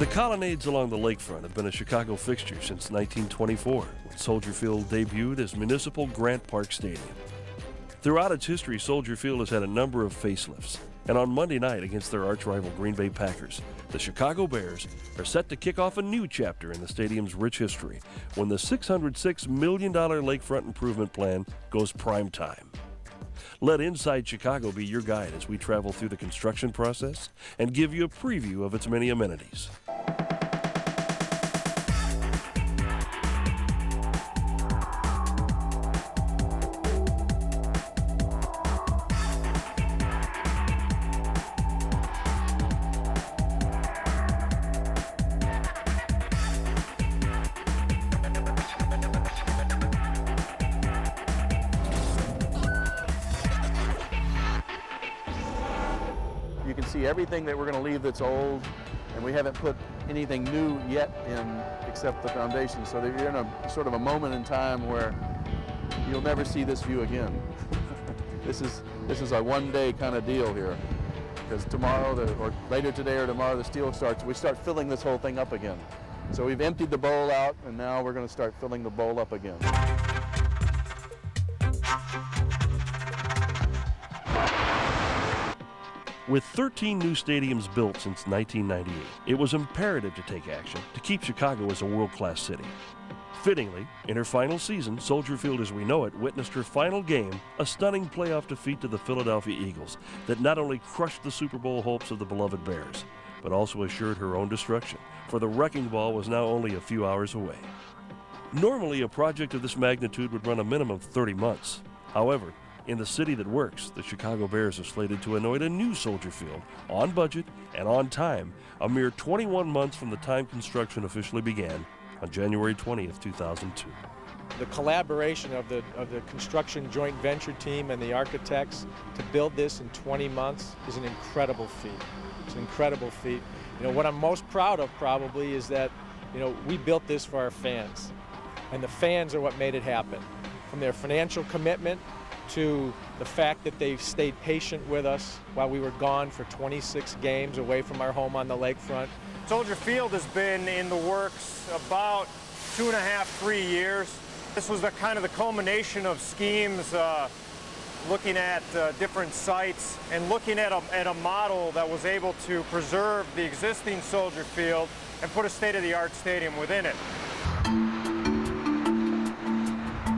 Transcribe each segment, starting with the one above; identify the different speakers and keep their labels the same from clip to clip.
Speaker 1: colonnades along the lakefront have been a Chicago fixture since 1924, when Soldier Field debuted as Municipal Grant Park Stadium. Throughout its history, Soldier Field has had a number of facelifts, and on Monday night against their arch-rival Green Bay Packers, the Chicago Bears are set to kick off a new chapter in the stadium's rich history when the $606 million lakefront improvement plan goes prime time. Let Inside Chicago be your guide as we travel through the construction process and give you a preview of its many amenities.
Speaker 2: You can see everything that we're going to leave that's old, and we haven't put anything new yet in except the foundation, so that you're in a sort of a moment in time where you'll never see this view again. This is a one-day kind of deal here, because tomorrow, or later today or tomorrow, the steel starts. We start filling this whole thing up again. So we've emptied the bowl out, and now we're going to start filling the bowl up again.
Speaker 1: With 13 new stadiums built since 1998, it was imperative to take action to keep Chicago as a world-class city. Fittingly, in her final season, Soldier Field as we know it witnessed her final game, a stunning playoff defeat to the Philadelphia Eagles that not only crushed the Super Bowl hopes of the beloved Bears, but also assured her own destruction, for the wrecking ball was now only a few hours away. Normally, a project of this magnitude would run a minimum of 30 months. However, in the city that works, the Chicago Bears are slated to anoint a new Soldier Field, on budget and on time, a mere 21 months from the time construction officially began on January 20th, 2002.
Speaker 3: The collaboration of the construction joint venture team and the architects to build this in 20 months is an incredible feat. It's an incredible feat. You know, what I'm most proud of probably is that, you know, we built this for our fans, and the fans are what made it happen. From their financial commitment to the fact that they've stayed patient with us while we were gone for 26 games away from our home on the lakefront.
Speaker 4: Soldier Field has been in the works about 2.5, 3 years. This was the kind of the culmination of schemes, looking at different sites and looking at a model that was able to preserve the existing Soldier Field and put a state-of-the-art stadium within it.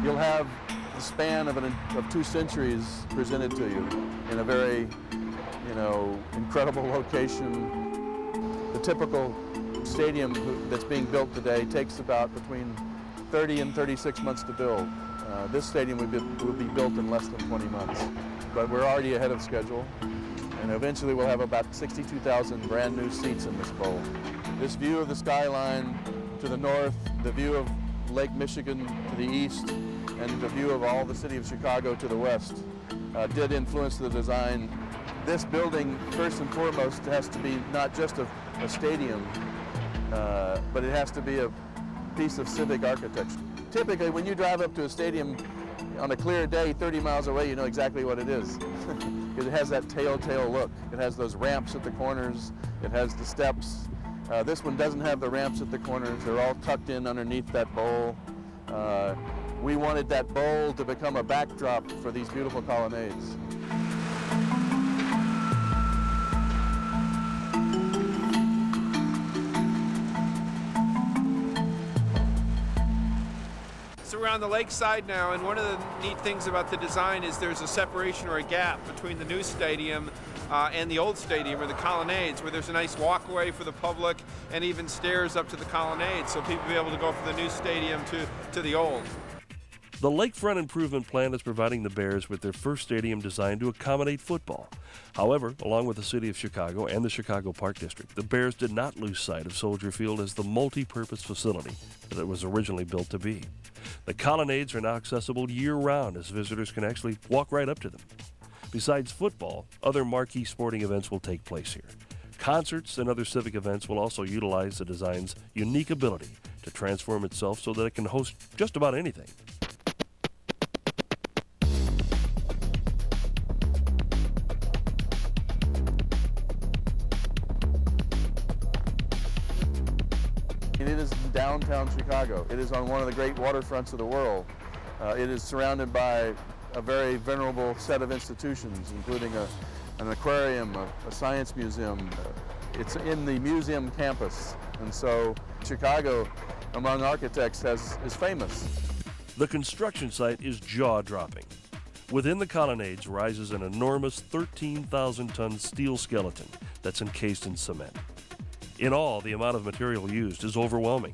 Speaker 2: You'll have the span of 2 centuries presented to you in a very, incredible location. The typical stadium that's being built today takes about between 30 and 36 months to build. This stadium will be built in less than 20 months, but we're already ahead of schedule, and eventually we'll have about 62,000 brand new seats in this bowl. This view of the skyline to the north, the view of Lake Michigan to the east, and the view of all the city of Chicago to the west did influence the design. This building, first and foremost, has to be not just a stadium, but it has to be a piece of civic architecture. Typically, when you drive up to a stadium on a clear day 30 miles away, you know exactly what it is. Because it has that telltale look. It has those ramps at the corners. It has the steps. This one doesn't have the ramps at the corners. They're all tucked in underneath that bowl. We wanted that bowl to become a backdrop for these beautiful colonnades.
Speaker 5: So we're on the lakeside now, and one of the neat things about the design is there's a separation or a gap between the new stadium and the old stadium, or the colonnades, where there's a nice walkway for the public and even stairs up to the colonnades, so people will be able to go from the new stadium to the old.
Speaker 1: The Lakefront Improvement Plan is providing the Bears with their first stadium designed to accommodate football. However, along with the city of Chicago and the Chicago Park District, the Bears did not lose sight of Soldier Field as the multi-purpose facility that it was originally built to be. The colonnades are now accessible year-round as visitors can actually walk right up to them. Besides football, other marquee sporting events will take place here. Concerts and other civic events will also utilize the design's unique ability to transform itself so that it can host just about anything.
Speaker 2: And it is in downtown Chicago. It is on one of the great waterfronts of the world. It is surrounded by a very venerable set of institutions, including an aquarium, a science museum. It's in the museum campus. And so Chicago, among architects, is famous.
Speaker 1: The construction site is jaw-dropping. Within the colonnades rises an enormous 13,000-ton steel skeleton that's encased in cement. In all, the amount of material used is overwhelming.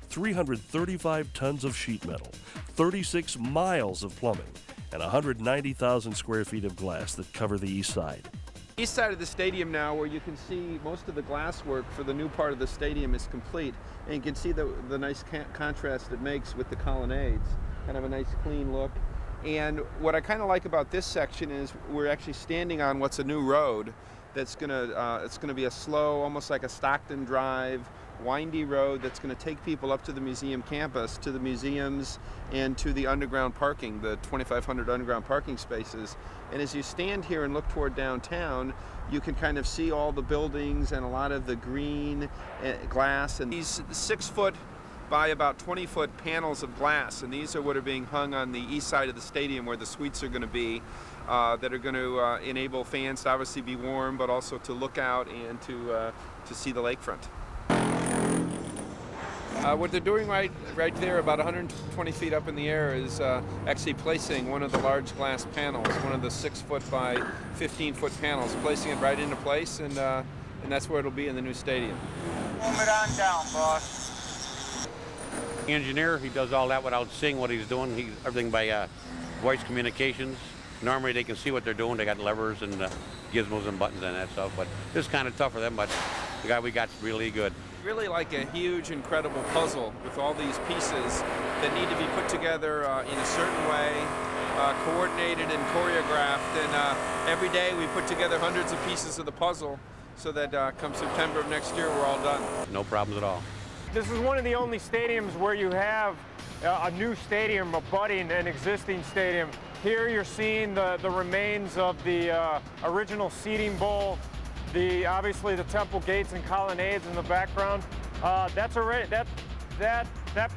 Speaker 1: 335 tons of sheet metal, 36 miles of plumbing, and 190,000 square feet of glass that cover the east side.
Speaker 5: East side of the stadium now, where you can see most of the glass work for the new part of the stadium is complete, and you can see the nice contrast it makes with the colonnades. Kind of a nice clean look. And what I kind of like about this section is we're actually standing on what's a new road that's it's gonna be a slow, almost like a Stockton Drive, windy road that's going to take people up to the museum campus, to the museums, and to the underground parking, the 2,500 underground parking spaces. And as you stand here and look toward downtown, you can kind of see all the buildings and a lot of the green glass, and these 6-foot by about 20-foot panels of glass, and these are what are being hung on the east side of the stadium where the suites are going to be, that are going to enable fans to obviously be warm, but also to look out and to see the lakefront. What they're doing right there, about 120 feet up in the air, is actually placing one of the large glass panels, one of the 6-foot by 15-foot panels, placing it right into place, and that's where it'll be in the new stadium.
Speaker 6: Move it on down, boss. The engineer, he does all that without seeing what he's doing. Everything by voice communications. Normally they can see what they're doing. They got levers and gizmos and buttons and that stuff, but this is kind of tough for them, but the guy we got's really good.
Speaker 5: Really like a huge, incredible puzzle with all these pieces that need to be put together in a certain way, coordinated and choreographed. And every day we put together hundreds of pieces of the puzzle so that come September of next year, we're all done.
Speaker 6: No problems at all.
Speaker 4: This is one of the only stadiums where you have a new stadium abutting an existing stadium. Here you're seeing the remains of the original seating bowl. Obviously the temple gates and colonnades in the background. That's already that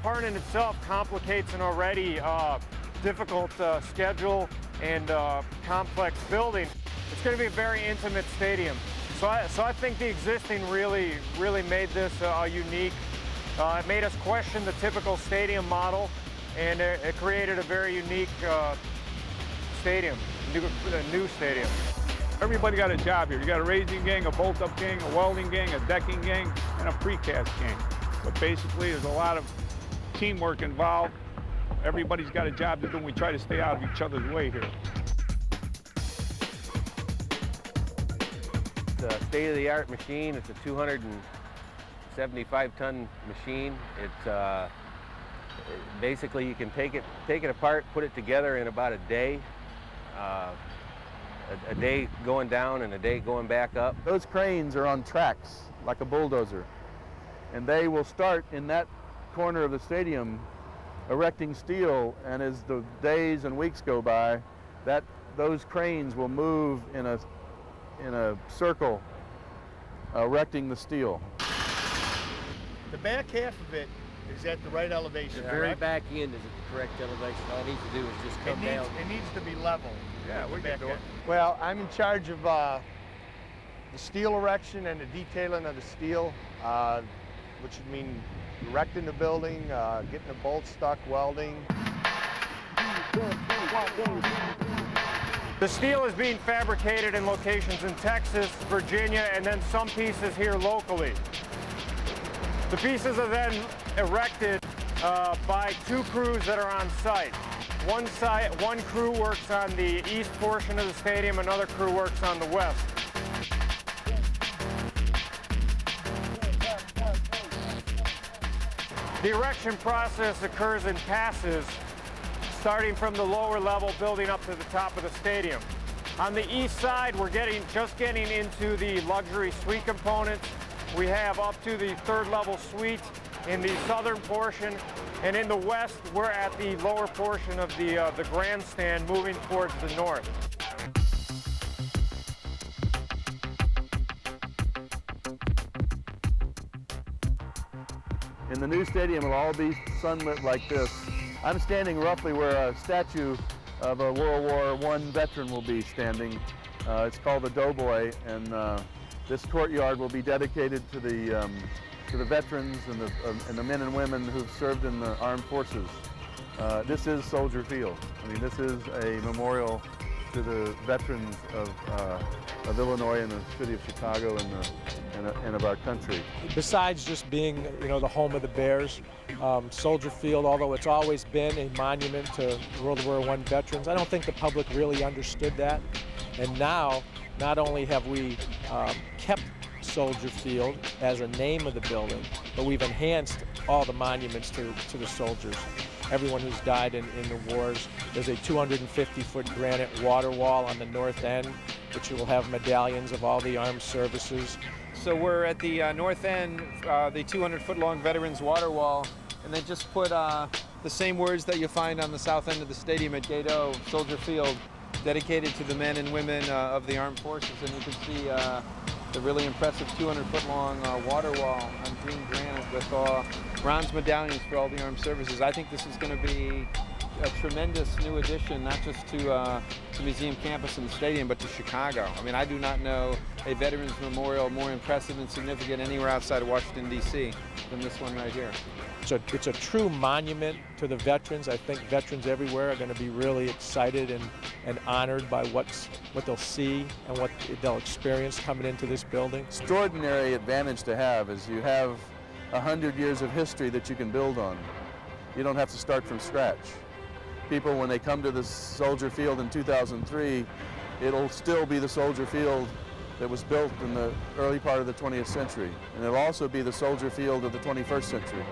Speaker 4: part in itself complicates an already difficult schedule and complex building. It's going to be a very intimate stadium. So I think the existing really made this unique. It made us question the typical stadium model, and it created a very unique stadium, new stadium.
Speaker 7: Everybody got a job here. You got a raising gang, a bolt-up gang, a welding gang, a decking gang, and a precast gang. But basically, there's a lot of teamwork involved. Everybody's got a job to do, and we try to stay out of each other's way here.
Speaker 8: It's a state-of-the-art machine. It's a 275-ton machine. It's basically you can take it apart, put it together in about a day. A day going down and a day going back up.
Speaker 2: Those cranes are on tracks, like a bulldozer. And they will start in that corner of the stadium erecting steel, and as the days and weeks go by, those cranes will move in a circle, erecting the steel.
Speaker 9: The back half of it is at the right elevation.
Speaker 10: The very back end is at the correct elevation. All it needs to do is just come down.
Speaker 9: It needs to be level.
Speaker 7: Yeah, we can do it.
Speaker 9: Well, I'm in charge of the steel erection and the detailing of the steel, which would mean erecting the building, getting the bolts stuck, welding.
Speaker 4: The steel is being fabricated in locations in Texas, Virginia, and then some pieces here locally. The pieces are then erected by 2 crews that are on site. One crew works on the east portion of the stadium, another crew works on the west. The erection process occurs in passes, starting from the lower level, building up to the top of the stadium. On the east side, we're just getting into the luxury suite components. We have up to the 3rd level suite in the southern portion, and in the west, we're at the lower portion of the grandstand, moving towards the north.
Speaker 2: And the new stadium will all be sunlit like this. I'm standing roughly where a statue of a World War I veteran will be standing. It's called the Doughboy, and this courtyard will be dedicated to the veterans and the men and women who've served in the armed forces. This is Soldier Field. I mean, this is a memorial to the veterans of Illinois and the city of Chicago and of our country.
Speaker 3: Besides just being, the home of the Bears, Soldier Field, although it's always been a monument to World War I veterans, I don't think the public really understood that. And now, not only have we kept Soldier Field as a name of the building, but we've enhanced all the monuments to the soldiers. Everyone who's died in the wars. There's a 250-foot granite water wall on the north end, which will have medallions of all the armed services.
Speaker 5: So we're at the north end, the 200-foot-long Veterans Water Wall, and they just put the same words that you find on the south end of the stadium at Gate O, Soldier Field, dedicated to the men and women of the armed forces. And you can see the really impressive 200-foot-long water wall on green granite with bronze medallions for all the armed services. I think this is going to be a tremendous new addition, not just to Museum Campus and the stadium, but to Chicago. I mean, I do not know a Veterans Memorial more impressive and significant anywhere outside of Washington, D.C. than this one right here.
Speaker 3: So it's a true monument to the veterans. I think veterans everywhere are going to be really excited and honored by what they'll see and what they'll experience coming into this building.
Speaker 2: Extraordinary advantage to have is you have 100 years of history that you can build on. You don't have to start from scratch. People, when they come to the Soldier Field in 2003, it'll still be the Soldier Field that was built in the early part of the 20th century. And it'll also be the Soldier Field of the 21st century.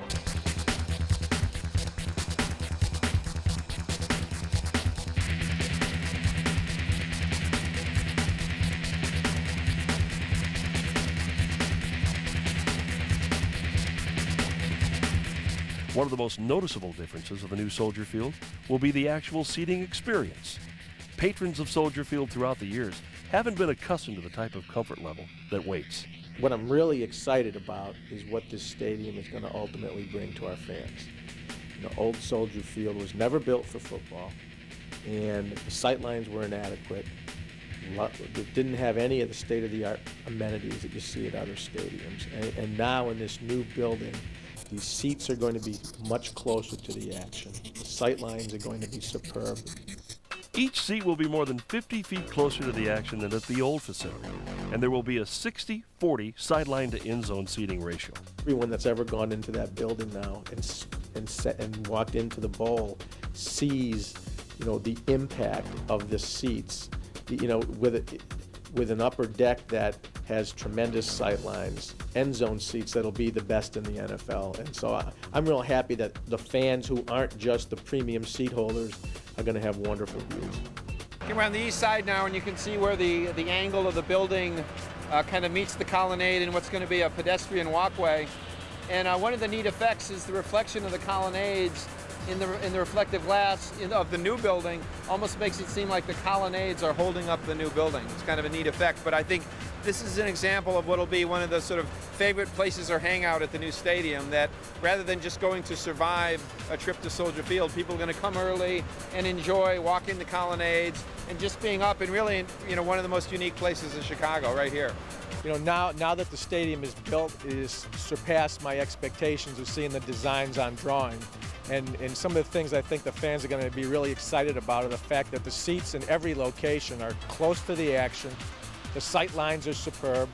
Speaker 1: One of the most noticeable differences of the new Soldier Field will be the actual seating experience. Patrons of Soldier Field throughout the years haven't been accustomed to the type of comfort level that waits.
Speaker 3: What I'm really excited about is what this stadium is going to ultimately bring to our fans. Old Soldier Field was never built for football, and the sightlines were inadequate. It didn't have any of the state-of-the-art amenities that you see at other stadiums. And now in this new building, these seats are going to be much closer to the action. The sight lines are going to be superb.
Speaker 1: Each seat will be more than 50 feet closer to the action than at the old facility, and there will be a 60-40 sideline to end zone seating ratio.
Speaker 3: Everyone that's ever gone into that building now and walked into the bowl sees, the impact of the seats, with an upper deck that has tremendous sight lines, end zone seats that'll be the best in the NFL. And so I'm real happy that the fans who aren't just the premium seat holders are going to have wonderful views.
Speaker 5: Came around the east side now, and you can see where the angle of the building kind of meets the colonnade and what's going to be a pedestrian walkway. And one of the neat effects is the reflection of the colonnades in the reflective glass of the new building almost makes it seem like the colonnades are holding up the new building. It's kind of a neat effect, but I think this is an example of what will be one of the sort of favorite places or hangout at the new stadium, that rather than just going to survive a trip to Soldier Field, people are going to come early and enjoy walking the colonnades and just being up in really, one of the most unique places in Chicago right here.
Speaker 3: Now that the stadium is built, it has surpassed my expectations of seeing the designs on drawing. And some of the things I think the fans are going to be really excited about are the fact that the seats in every location are close to the action. The sight lines are superb.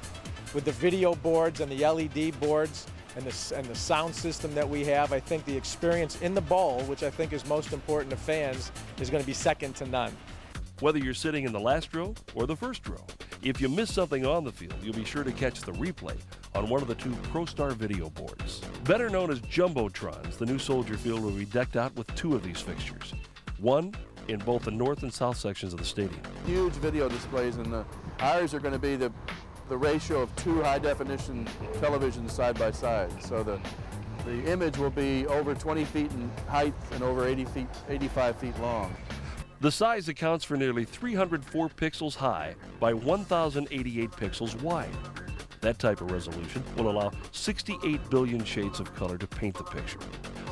Speaker 3: With the video boards and the LED boards and the sound system that we have, I think the experience in the bowl, which I think is most important to fans, is going to be second to none.
Speaker 1: Whether you're sitting in the last row or the first row, if you miss something on the field, you'll be sure to catch the replay on one of the two ProStar video boards. Better known as Jumbotrons, the new Soldier Field will be decked out with two of these fixtures. One in both the north and south sections of the stadium.
Speaker 2: Huge video displays, and ours are going to be the ratio of two high-definition televisions side by side. So the image will be over 20 feet in height and over 85 feet long.
Speaker 1: The size accounts for nearly 304 pixels high by 1,088 pixels wide. That type of resolution will allow 68 billion shades of color to paint the picture.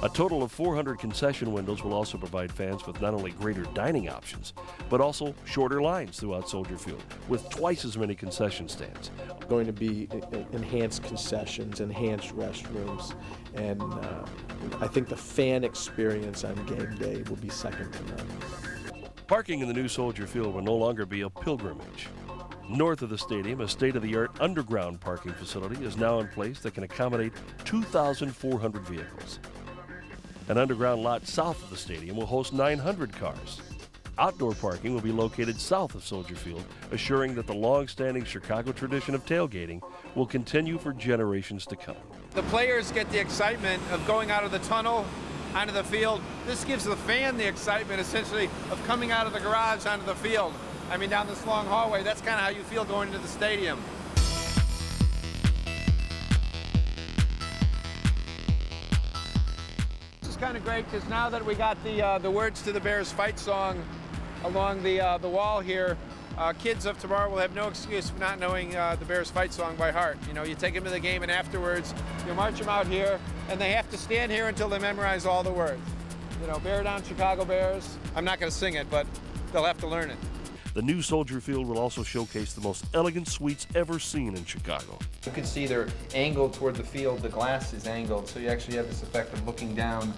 Speaker 1: A total of 400 concession windows will also provide fans with not only greater dining options, but also shorter lines throughout Soldier Field, with twice as many concession stands.
Speaker 11: Going to be enhanced concessions, enhanced restrooms, and I think the fan experience on game day will be second to none.
Speaker 1: Parking in the new Soldier Field will no longer be a pilgrimage. North of the stadium, a state-of-the-art underground parking facility is now in place that can accommodate 2,400 vehicles. An underground lot south of the stadium will host 900 cars. Outdoor parking will be located south of Soldier Field, assuring that the long-standing Chicago tradition of tailgating will continue for generations to come.
Speaker 5: The players get the excitement of going out of the tunnel onto the field. This gives the fan the excitement, essentially, of coming out of the garage onto the field. I mean, down this long hallway, that's kind of how you feel going into the stadium. It's kind of great because now that we got the words to the Bears fight song along the wall here, kids of tomorrow will have no excuse for not knowing the Bears fight song by heart. You know, you take them to the game and afterwards you march them out here and they have to stand here until they memorize all the words. You know, bear down Chicago Bears. I'm not going to sing it, but they'll have to learn it.
Speaker 1: The new Soldier Field will also showcase the most elegant suites ever seen in Chicago.
Speaker 12: You can see they're angled toward the field. The glass is angled, so you actually have this effect of looking down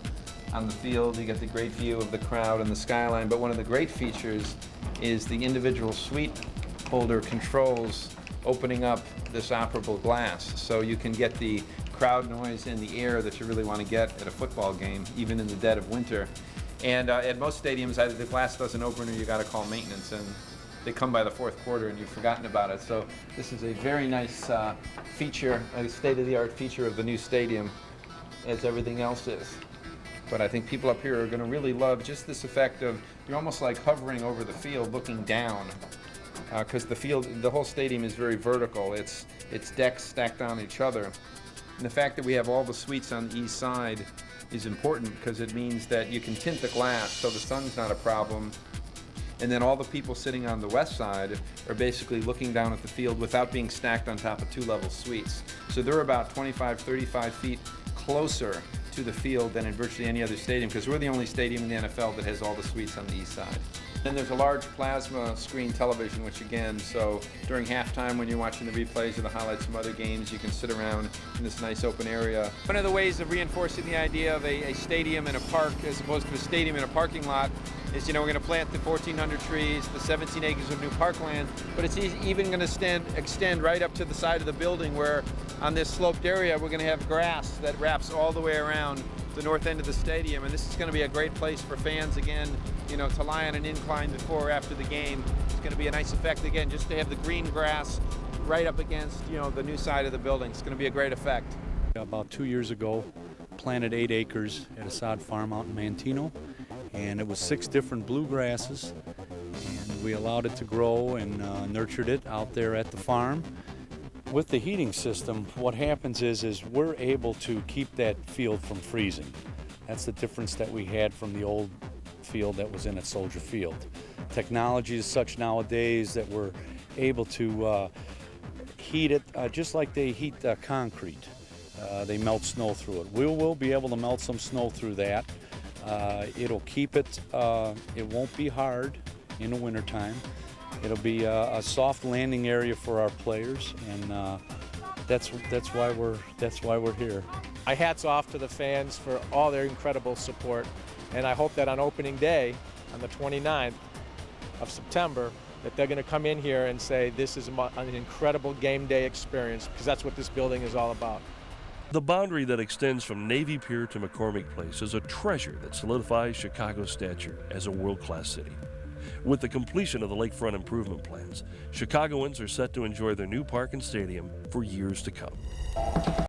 Speaker 12: on the field. You get the great view of the crowd and the skyline, but one of the great features is the individual suite holder controls opening up this operable glass, so you can get the crowd noise and the air that you really want to get at a football game, even in the dead of winter. And at most stadiums, either the glass doesn't open or you got to call maintenance, and they come by the fourth quarter and you've forgotten about it. So this is a very nice feature, a state-of-the-art feature of the new stadium, as everything else is. But I think people up here are going to really love just this effect of, you're almost like hovering over the field looking down, because the whole stadium is very vertical. It's decks stacked on each other. And the fact that we have all the suites on the east side is important because it means that you can tint the glass so the sun's not a problem. And then all the people sitting on the west side are basically looking down at the field without being stacked on top of two-level suites. So they're about 25, 35 feet closer to the field than in virtually any other stadium, because we're the only stadium in the NFL that has all the suites on the east side. Then there's a large plasma screen television, which again, so during halftime when you're watching the replays of the highlights from other games, you can sit around in this nice open area. One of the ways of reinforcing the idea of a stadium in a park as opposed to a stadium in a parking lot is, you know, we're going to plant the 1,400 trees, the 17 acres of new parkland, but it's even going to extend right up to the side of the building where on this sloped area we're going to have grass that wraps all the way around the north end of the stadium, and this is going to be a great place for fans again, you know, to lie on an incline before or after the game. It's going to be a nice effect again, just to have the green grass right up against, you know, the new side of the building. It's going to be a great effect.
Speaker 13: About 2 years ago, planted 8 acres at a sod farm out in Manteno, and it was 6 different bluegrasses, and we allowed it to grow and nurtured it out there at the farm. With the heating system, what happens is we're able to keep that field from freezing. That's the difference that we had from the old field that was in at Soldier Field. Technology is such nowadays that we're able to heat it just like they heat concrete. They melt snow through it. We will be able to melt some snow through that. It'll keep it, it won't be hard in the wintertime. It'll be a soft landing area for our players, and that's why we're here.
Speaker 3: My hat's off to the fans for all their incredible support, and I hope that on opening day, on the 29th of September, that they're going to come in here and say this is an incredible game day experience, because that's what this building is all about.
Speaker 1: The boundary that extends from Navy Pier to McCormick Place is a treasure that solidifies Chicago's stature as a world-class city. With the completion of the lakefront improvement plans, Chicagoans are set to enjoy their new park and stadium for years to come.